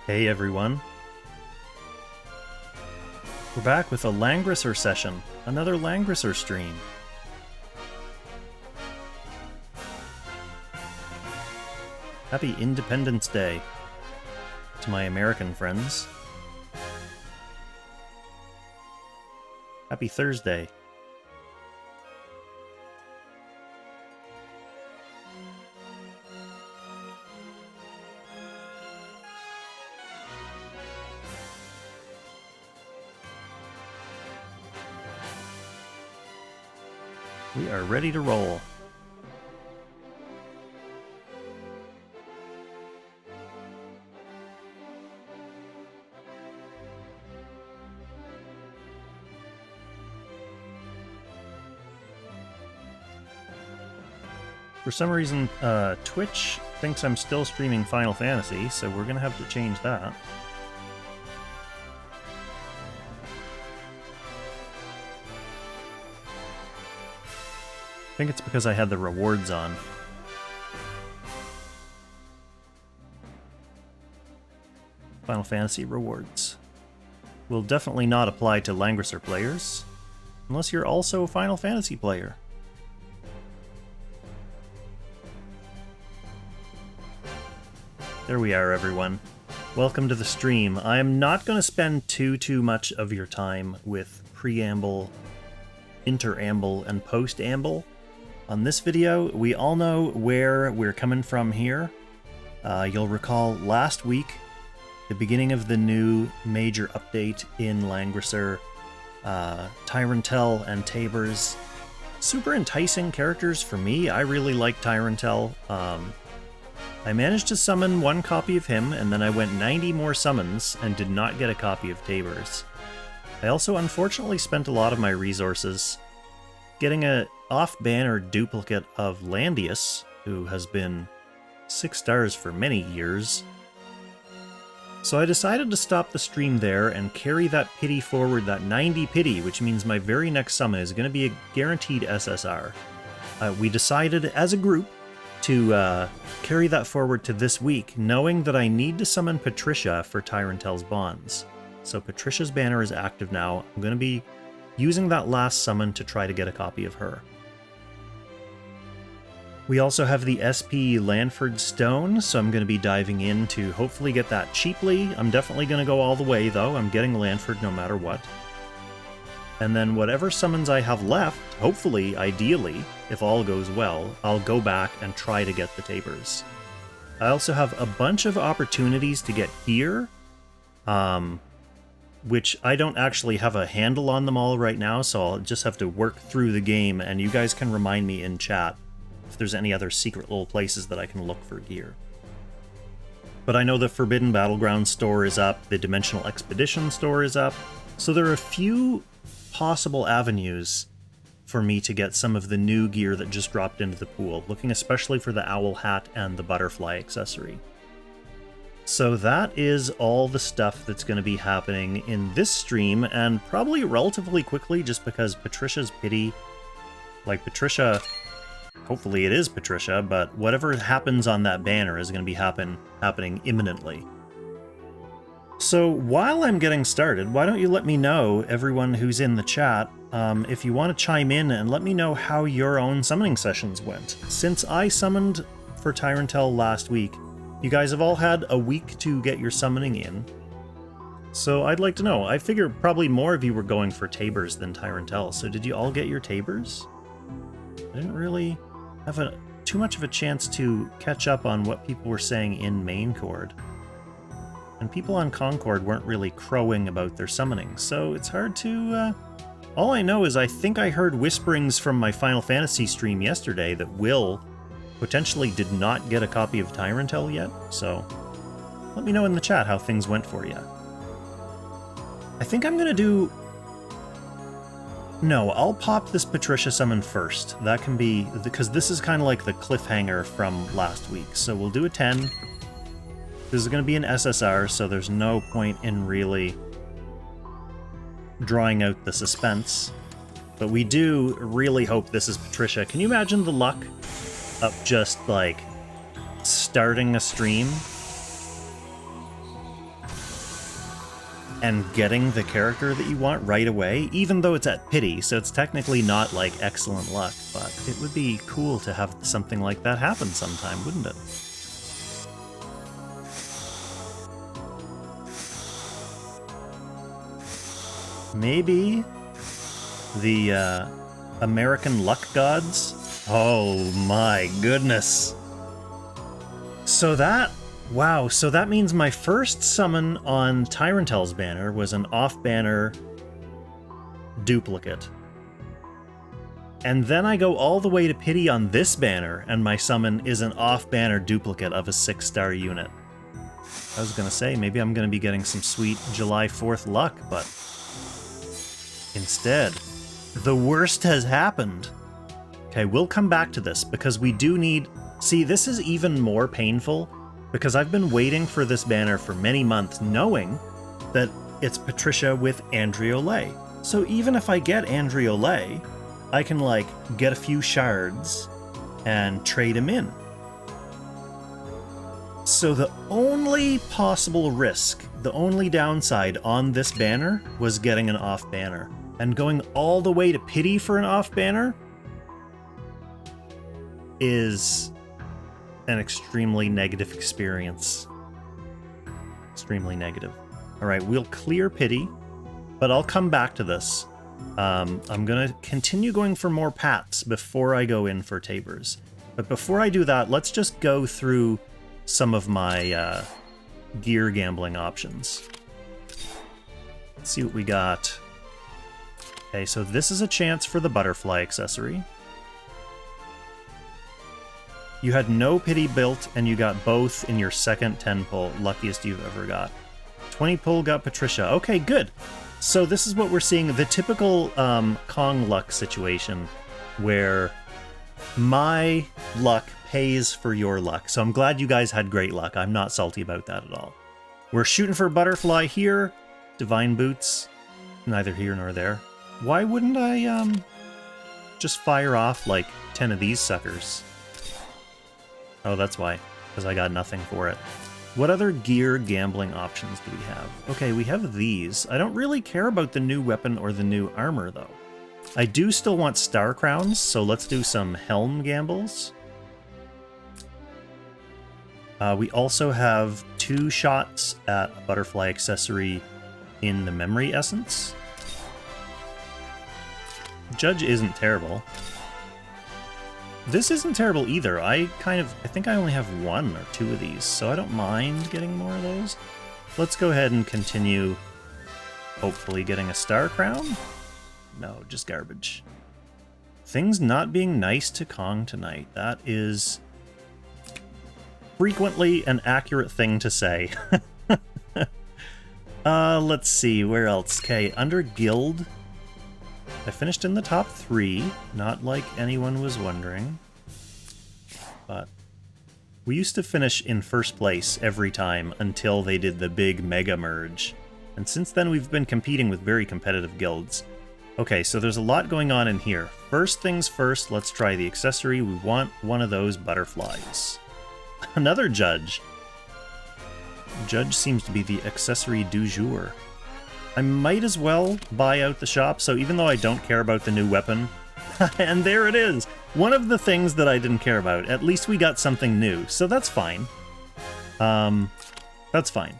Hey everyone. We're back with a Langrisser session, another Langrisser stream. Happy Independence Day to my American friends. Happy Thursday. We are ready to roll. For some reason, Twitch thinks I'm still streaming Final Fantasy, so we're gonna have to change that. I think it's because I had the rewards on. Final Fantasy rewards will definitely not apply to Langrisser players, unless you're also a Final Fantasy player. There we are, everyone. Welcome to the stream. I am not going to spend too much of your time with preamble, interamble, and postamble. On this video, we all know where we're coming from here. You'll recall last week, the beginning of the new major update in Langrisser, Tyrantel and Tabres. Super enticing characters for me. I really like Tyrantel. I managed to summon one copy of him, and then I went 90 more summons and did not get a copy of Tabres. I also unfortunately spent a lot of my resources getting a off-banner duplicate of Landius, who has been 6 stars for many years. So I decided to stop the stream there and carry that pity forward, that 90 pity, which means my very next summon is going to be a guaranteed SSR. We decided as a group to carry that forward to this week, knowing that I need to summon Patricia for Tyrantel's Bonds. So Patricia's banner is active now. I'm going to be using that last summon to try to get a copy of her. We also have the SP Lanford Stone, so I'm going to be diving in to hopefully get that cheaply. I'm definitely going to go all the way, though. I'm getting Lanford no matter what. And then whatever summons I have left, hopefully, ideally, if all goes well, I'll go back and try to get the Tabres. I also have a bunch of opportunities to get here, which I don't actually have a handle on them all right now, so I'll just have to work through the game, and you guys can remind me in chat if there's any other secret little places that I can look for gear. But I know the Forbidden Battleground store is up, the Dimensional Expedition store is up, so there are a few possible avenues for me to get some of the new gear that just dropped into the pool, looking especially for the owl hat and the butterfly accessory. So that is all the stuff that's going to be happening in this stream, and probably relatively quickly, just because Patricia's pity, like Patricia, hopefully it is Patricia, but whatever happens on that banner is going to be happening imminently. So while I'm getting started, why don't you let me know, everyone who's in the chat, if you want to chime in and let me know how your own summoning sessions went. Since I summoned for Tyrantel last week, you guys have all had a week to get your summoning in. So I'd like to know. I figure probably more of you were going for Tabres than Tyrantel, so did you all get your Tabres? I didn't really have too much of a chance to catch up on what people were saying in main chord. And people on Concord weren't really crowing about their summoning, so it's hard to... all I know is I think I heard whisperings from my Final Fantasy stream yesterday that Will potentially did not get a copy of Tyrantel yet, so let me know in the chat how things went for you. I think I'm gonna do... No, I'll pop this Patricia summon first. That can be... because this is kind of like the cliffhanger from last week, so we'll do a 10. This is going to be an SSR, so there's no point in really drawing out the suspense. But we do really hope this is Patricia. Can you imagine the luck of just, like, starting a stream and getting the character that you want right away, even though it's at pity, so it's technically not like excellent luck, but it would be cool to have something like that happen sometime, wouldn't it? Maybe the American luck gods? Oh my goodness. So that, wow, so that means my first summon on Tyrantel's banner was an off-banner duplicate. And then I go all the way to pity on this banner, and my summon is an off-banner duplicate of a 6-star unit. I was gonna say, maybe I'm gonna be getting some sweet July 4th luck, but instead, the worst has happened. Okay, we'll come back to this, because we do need... See, this is even more painful, because I've been waiting for this banner for many months, knowing that it's Patricia with Andriole. So even if I get Andriole, I can, like, get a few shards and trade him in. So the only possible risk, the only downside on this banner was getting an off banner. And going all the way to pity for an off banner is an extremely negative experience. Extremely negative. All right, we'll clear pity, but I'll come back to this. I'm going to continue going for more Pats before I go in for Tabres. But before I do that, let's just go through some of my gear gambling options. Let's see what we got. Okay, so this is a chance for the butterfly accessory. You had no pity built, and you got both in your second 10 pull. Luckiest you've ever got. 20 pull got Patricia. Okay, good. So this is what we're seeing. The typical Kong luck situation where my luck pays for your luck. So I'm glad you guys had great luck. I'm not salty about that at all. We're shooting for butterfly here. Divine boots. Neither here nor there. Why wouldn't I just fire off like 10 of these suckers? Oh, that's why. Because I got nothing for it. What other gear gambling options do we have? Okay, we have these. I don't really care about the new weapon or the new armor, though. I do still want star crowns, so let's do some helm gambles. We also have 2 shots at a butterfly accessory in the memory essence. Judge isn't terrible. This isn't terrible either. I think I only have 1 or 2 of these, so I don't mind getting more of those. Let's go ahead and continue, hopefully getting a star crown? No, just garbage. Things not being nice to Kong tonight. That is frequently an accurate thing to say. Let's see, where else? Okay, under guild, I finished in the top 3, not like anyone was wondering, but we used to finish in first place every time until they did the big mega merge, and since then we've been competing with very competitive guilds. Okay, so there's a lot going on in here. First things first, let's try the accessory. We want one of those butterflies. Another judge. Judge seems to be the accessory du jour. I might as well buy out the shop, so even though I don't care about the new weapon, and there it is! One of the things that I didn't care about. At least we got something new, so that's fine. That's fine.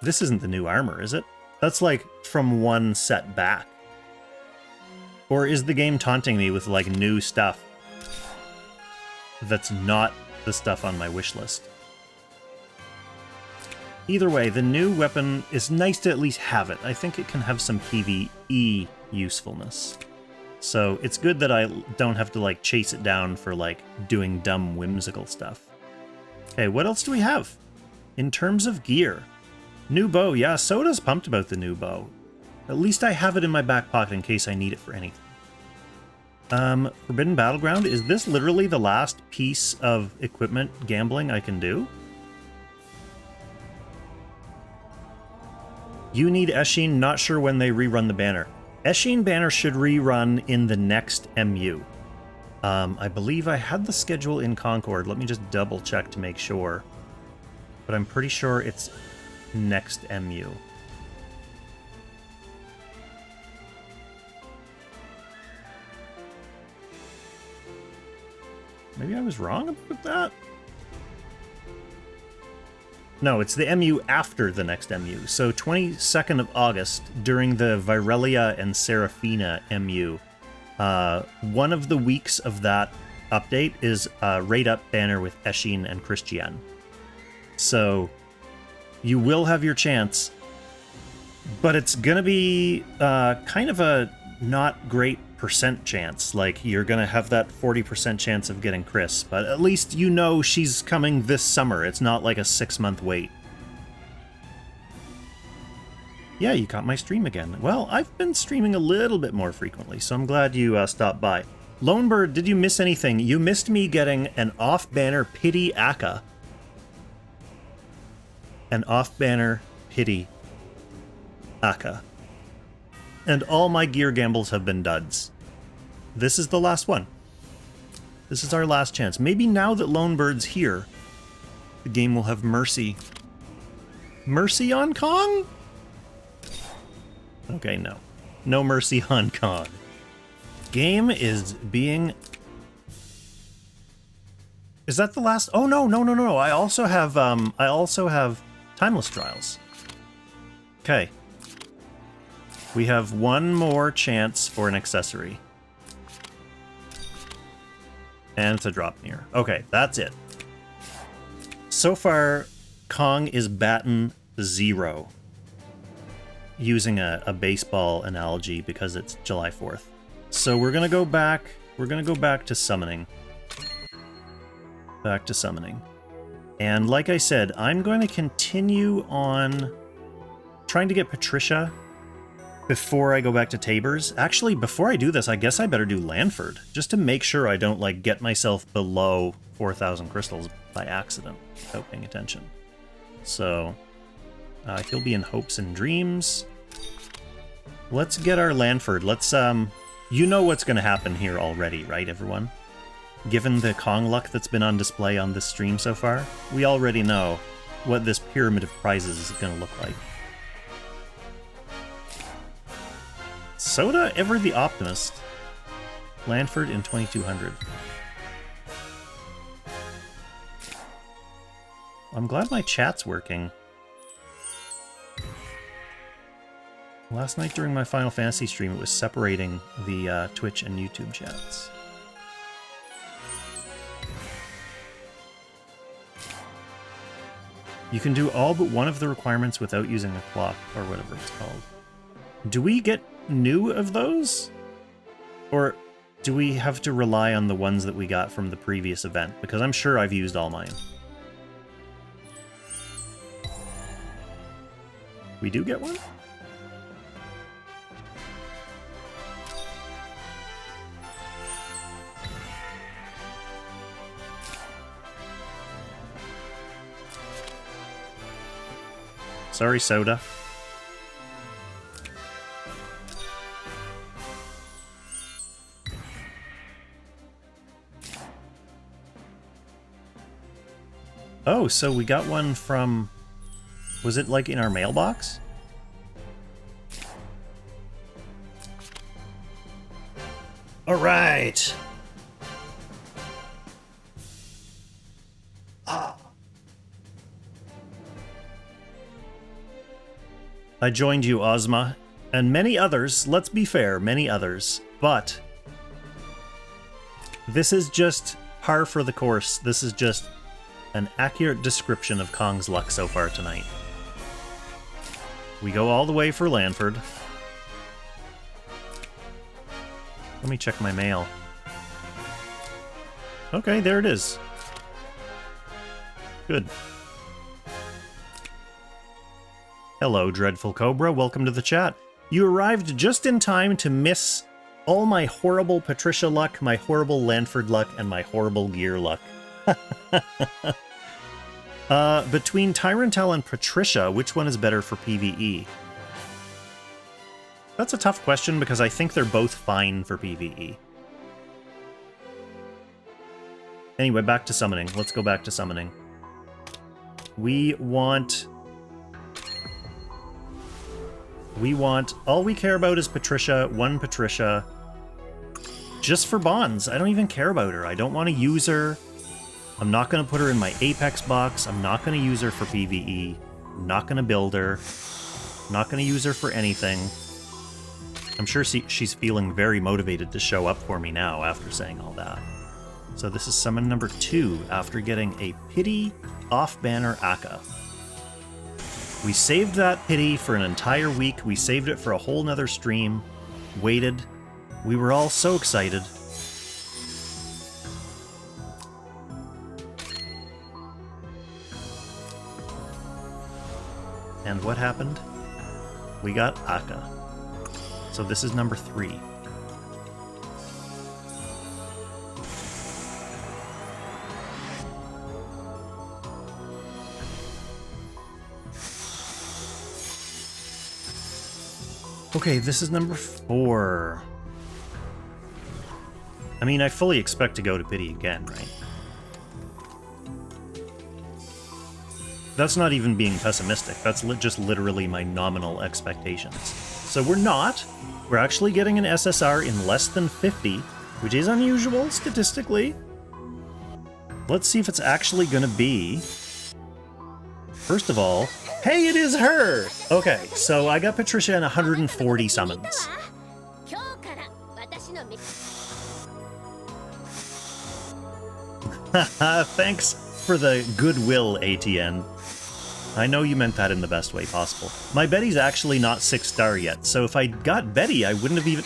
This isn't the new armor, is it? That's like from 1 set back. Or is the game taunting me with like new stuff that's not the stuff on my wish list? Either way, the new weapon is nice to at least have it. I think it can have some PvE usefulness. So it's good that I don't have to like chase it down for like doing dumb whimsical stuff. Okay, what else do we have? In terms of gear. New bow, yeah, Soda's pumped about the new bow. At least I have it in my back pocket in case I need it for anything. Forbidden Battleground, is this literally the last piece of equipment gambling I can do? You need Eshin, not sure when they rerun the banner. Eshin banner should rerun in the next MU. I believe I had the schedule in Concord. Let me just double check to make sure. But I'm pretty sure it's next MU. Maybe I was wrong about that? No, it's the MU after the next MU. So 22nd of August, during the Virelia and Seraphina MU, one of the weeks of that update is a raid-up banner with Eshin and Christian. So you will have your chance, but it's going to be kind of a not great percent chance. Like, you're going to have that 40% chance of getting Chris, but at least you know she's coming this summer. It's not like a 6-month wait. Yeah, you caught my stream again. Well, I've been streaming a little bit more frequently, so I'm glad you stopped by. Lonebird, did you miss anything? You missed me getting an off-banner Pity Akka. An off-banner Pity Akka. And all my gear gambles have been duds. This is the last one. This is our last chance. Maybe now that Lonebird's here, the game will have mercy. Mercy on Kong? Okay, no. No mercy on Kong. Game is being... Is that the last? Oh, no. I also have Timeless Trials. Okay. We have one more chance for an accessory. And it's a drop near. Okay, that's it. So far, Kong is batting 0. Using a baseball analogy because it's July 4th. So we're gonna go back. We're gonna go back to summoning. Back to summoning. And like I said, I'm going to continue on trying to get Patricia before I go back to Tabres. Actually, before I do this, I guess I better do Lanford, just to make sure I don't, like, get myself below 4,000 crystals by accident without paying attention. So, he'll be in hopes and dreams. Let's get our Lanford. Let's, you know what's going to happen here already, right, everyone? Given the Kong luck that's been on display on this stream so far, we already know what this pyramid of prizes is going to look like. Soda Ever the Optimist. Lanford in 2200. I'm glad my chat's working. Last night during my Final Fantasy stream, it was separating the Twitch and YouTube chats. You can do all but one of the requirements without using a clock, or whatever it's called. Do we get new of those? Or do we have to rely on the ones that we got from the previous event? Because I'm sure I've used all mine. We do get one? Sorry, Soda. Oh, so we got one from... Was it, like, in our mailbox? Alright! I joined you, Ozma, and many others, let's be fair, many others, but this is just par for the course. This is just an accurate description of Kong's luck so far tonight. We go all the way for Lanford. Let me check my mail. Okay, there it is. Good. Hello, Dreadful Cobra. Welcome to the chat. You arrived just in time to miss all my horrible Patricia luck, my horrible Lanford luck, and my horrible gear luck. Between Tyrantel and Patricia, which one is better for PvE? That's a tough question because I think they're both fine for PvE. Anyway, back to summoning. Let's go back to summoning. We want We want... All we care about is Patricia, one Patricia. Just for bonds. I don't even care about her. I don't want to use her. I'm not going to put her in my Apex box. I'm not going to use her for PvE. I'm not going to build her. I'm not going to use her for anything. I'm sure she's feeling very motivated to show up for me now after saying all that. So this is summon number 2 after getting a pity off-banner Akka. We saved that pity for an entire week. We saved it for a whole nother stream. Waited. We were all so excited. And what happened? We got Akka. So this is number 3. Okay, this is number 4. I mean, I fully expect to go to pity again, right? That's not even being pessimistic. That's just literally my nominal expectations. So we're not. We're actually getting an SSR in less than 50, which is unusual statistically. Let's see if it's actually going to be... First of all, hey, it is her! Okay, so I got Patricia in 140 summons. Thanks for the goodwill, ATN. I know you meant that in the best way possible. My Betty's actually not 6-star yet, so if I got Betty, I wouldn't have even...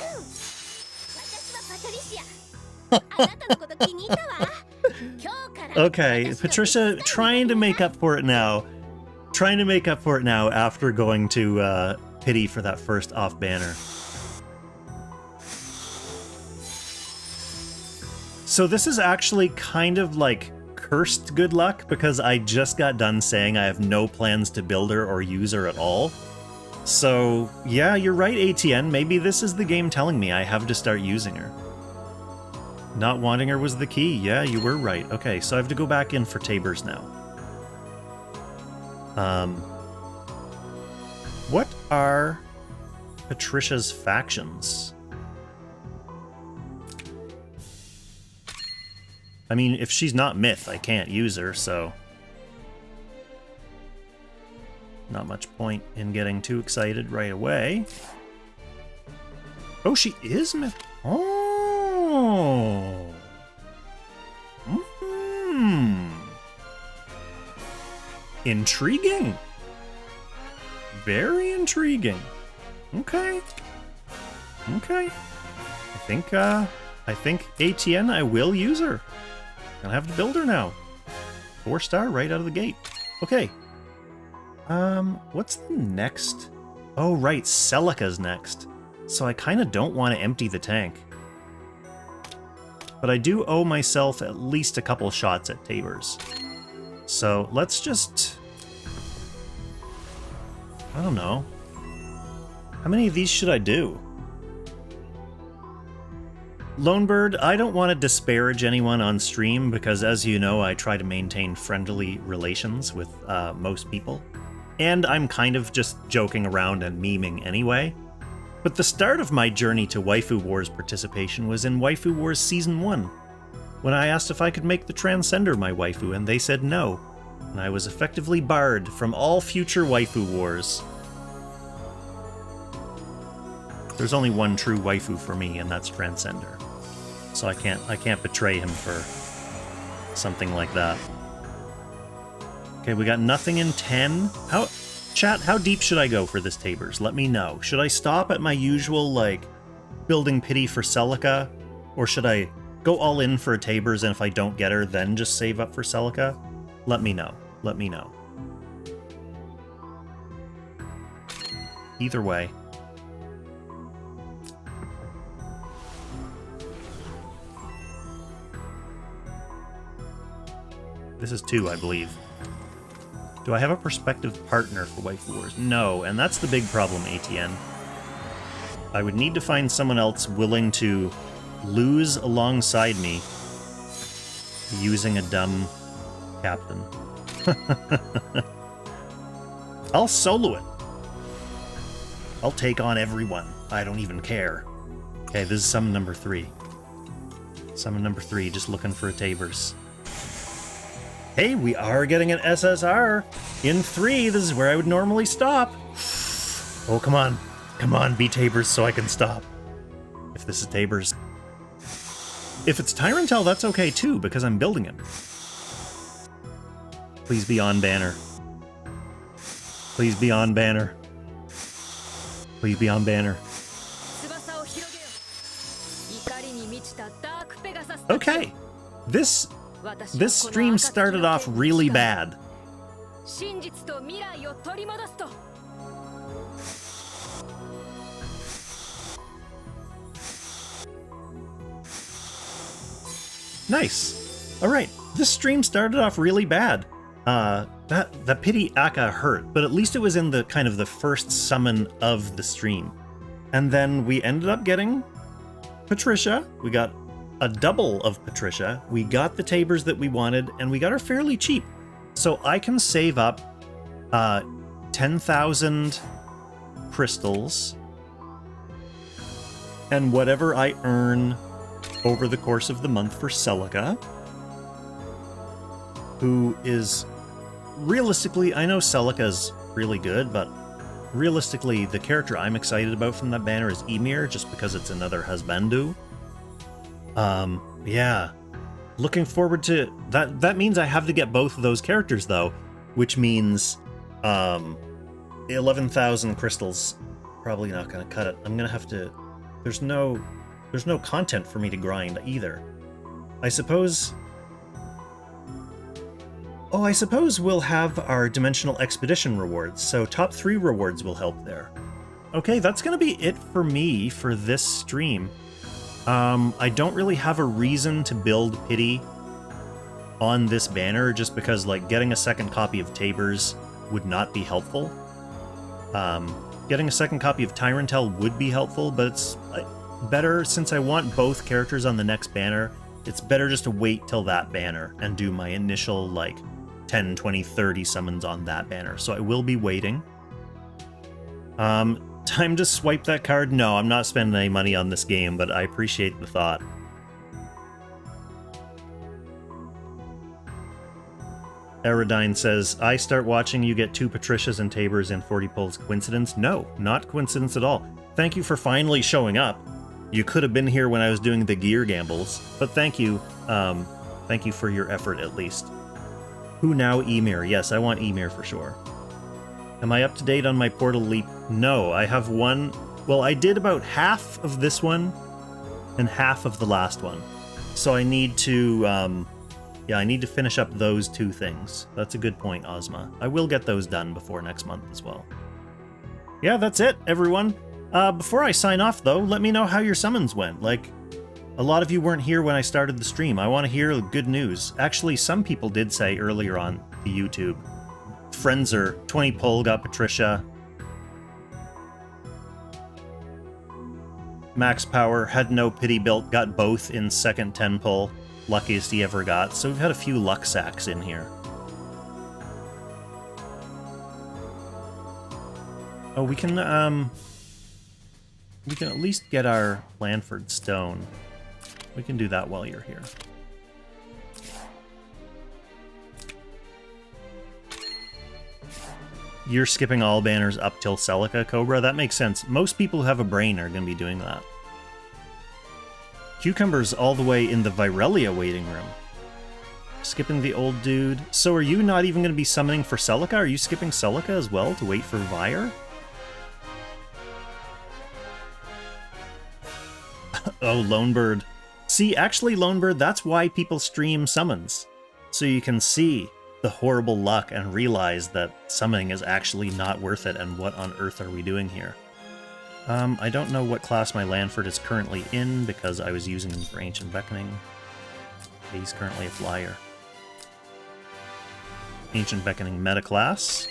Okay, Patricia trying to make up for it now. Trying to make up for it now after going to pity for that first off-banner. So this is actually kind of like cursed good luck because I just got done saying I have no plans to build her or use her at all. So yeah, you're right, ATN. Maybe this is the game telling me I have to start using her. Not wanting her was the key. Yeah, you were right. Okay, so I have to go back in for Tabres now. What are Patricia's factions? I mean, if she's not Myth, I can't use her, so... Not much point in getting too excited right away. Oh, she is Myth. Oh! Intriguing. Very intriguing. Okay. Okay. I think ATN, I will use her. I'll have to build her now. 4-star right out of the gate. Okay. What's the next? Oh, right, Celica's next. So I kind of don't want to empty the tank. But I do owe myself at least a couple shots at Tabres. So let's just... I don't know. How many of these should I do? Lonebird, I don't want to disparage anyone on stream because, as you know, I try to maintain friendly relations with most people. And I'm kind of just joking around and memeing anyway. But the start of my journey to Waifu Wars participation was in Waifu Wars Season 1, when I asked if I could make the Transcender my waifu, and they said no. And I was effectively barred from all future Waifu Wars. There's only one true waifu for me, and that's Transcender. So I can't betray him for something like that. Okay, we got nothing in 10. Chat, how deep should I go for this Tabres? Let me know. Should I stop at my usual, like, building pity for Celica? Or should I go all in for a Tabres, and if I don't get her, then just save up for Celica? Let me know. Let me know. Either way. This is 2, I believe. Do I have a prospective partner for Waifu Wars? No, and that's the big problem, ATN. I would need to find someone else willing to lose alongside me using a dumb captain. I'll solo it. I'll take on everyone. I don't even care. Okay, this is summon number 3. Summon number 3, just looking for a Tabres. Hey, we are getting an SSR in 3. This is where I would normally stop. Oh, come on. Come on, be Tabres so I can stop. If this is Tabres. If it's Tyrantel, that's okay too, because I'm building him. Please be on banner. Please be on banner. Please be on banner. Okay. This stream started off really bad. Nice. All right. This stream started off really bad. That pity Akka hurt, but at least it was in the kind of the first summon of the stream. And then we ended up getting Patricia. We got a double of Patricia. We got the Tabres that we wanted, and we got her fairly cheap. So I can save up 10,000 crystals, and whatever I earn over the course of the month for Celica, who is realistically, I know Celica's really good, but realistically, the character I'm excited about from that banner is Ymir, just because it's another husbandu. Yeah. Looking forward to that. That means I have to get both of those characters, though, which means 11,000 crystals. Probably not going to cut it. I'm going to have to... There's no content for me to grind either. I suppose... Oh, I suppose we'll have our Dimensional Expedition rewards, so top 3 rewards will help there. Okay, that's going to be it for me for this stream. I don't really have a reason to build Pity on this banner, just because, like, getting a second copy of Tabres would not be helpful. Getting a second copy of Tyrantel would be helpful, but it's better, since I want both characters on the next banner, it's better just to wait till that banner and do my initial, like, 10, 20, 30 summons on that banner. So I will be waiting. Time to swipe that card? No, I'm not spending any money on this game, but I appreciate the thought. Aerodyne says, I start watching you get 2 Patricias and Tabres in 40 pulls. Coincidence? No, not coincidence at all. Thank you for finally showing up. You could have been here when I was doing the gear gambles, but thank you. Thank you for your effort, at least. Who now? Ymir. Yes, I want Ymir for sure. Am I up to date on my Portal Leap? No, I have one. Well, I did about half of this one and half of the last one. So I need to, yeah, I need to finish up those 2 things. That's a good point, Ozma. I will get those done before next month as well. Yeah, that's it, everyone. Before I sign off, though, let me know how your summons went. Like, a lot of you weren't here when I started the stream. I want to hear good news. Actually, some people did say earlier on the YouTube, Frenzer, 20 pull, got Patricia. Max Power, had no pity built, got both in second 10 pull. Luckiest he ever got. So we've had a few luck sacks in here. Oh, we can at least get our Lanford stone. We can do that while you're here. You're skipping all banners up till Celica, Cobra? That makes sense. Most people who have a brain are going to be doing that. Cucumber's all the way in the Virelia waiting room. Skipping the old dude. So are you not even going to be summoning for Celica? Are you skipping Celica as well to wait for Vire? Oh, Lonebird. See, actually, Lonebird, that's why people stream summons. So you can see the horrible luck and realize that summoning is actually not worth it, and what on earth are we doing here? I don't know what class my Lanford is currently in, because I was using him for Ancient Beckoning. He's currently a flyer. Ancient Beckoning meta class.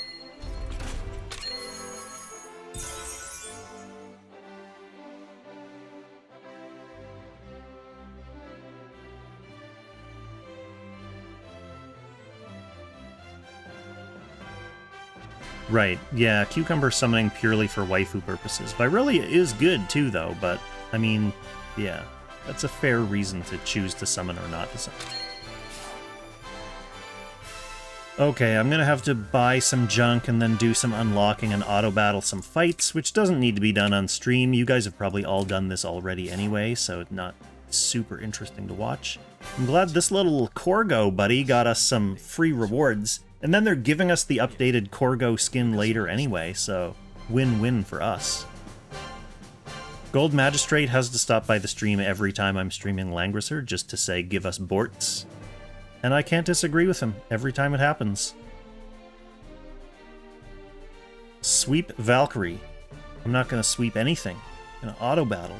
Right, yeah, Cucumber summoning purely for waifu purposes. Virelia is good too, though, but, I mean, yeah, that's a fair reason to choose to summon or not to summon. Okay, I'm gonna have to buy some junk and then do some unlocking and auto-battle some fights, which doesn't need to be done on stream. You guys have probably all done this already anyway, so it's not super interesting to watch. I'm glad this little Corgo buddy got us some free rewards, and then they're giving us the updated Corgo skin later anyway, so win-win for us. Gold Magistrate has to stop by the stream every time I'm streaming Langrisser just to say give us Borts. And I can't disagree with him every time it happens. Sweep Valkyrie. I'm not going to sweep anything. I'm going to auto-battle.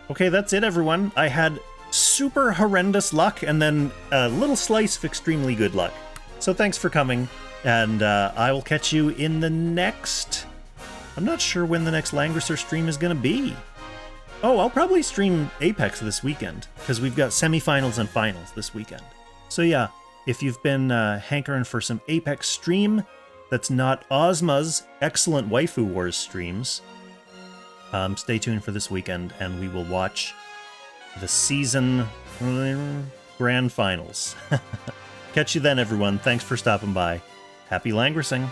Okay, that's it, everyone. I had super horrendous luck and then a little slice of extremely good luck. So thanks for coming, and I will catch you in the next... I'm not sure when the next Langrisser stream is going to be. Oh, I'll probably stream Apex this weekend, because we've got semifinals and finals this weekend. So yeah, if you've been hankering for some Apex stream that's not Ozma's excellent Waifu Wars streams, stay tuned for this weekend, and we will watch the season grand finals. Catch you then, everyone. Thanks for stopping by. Happy Langrissing.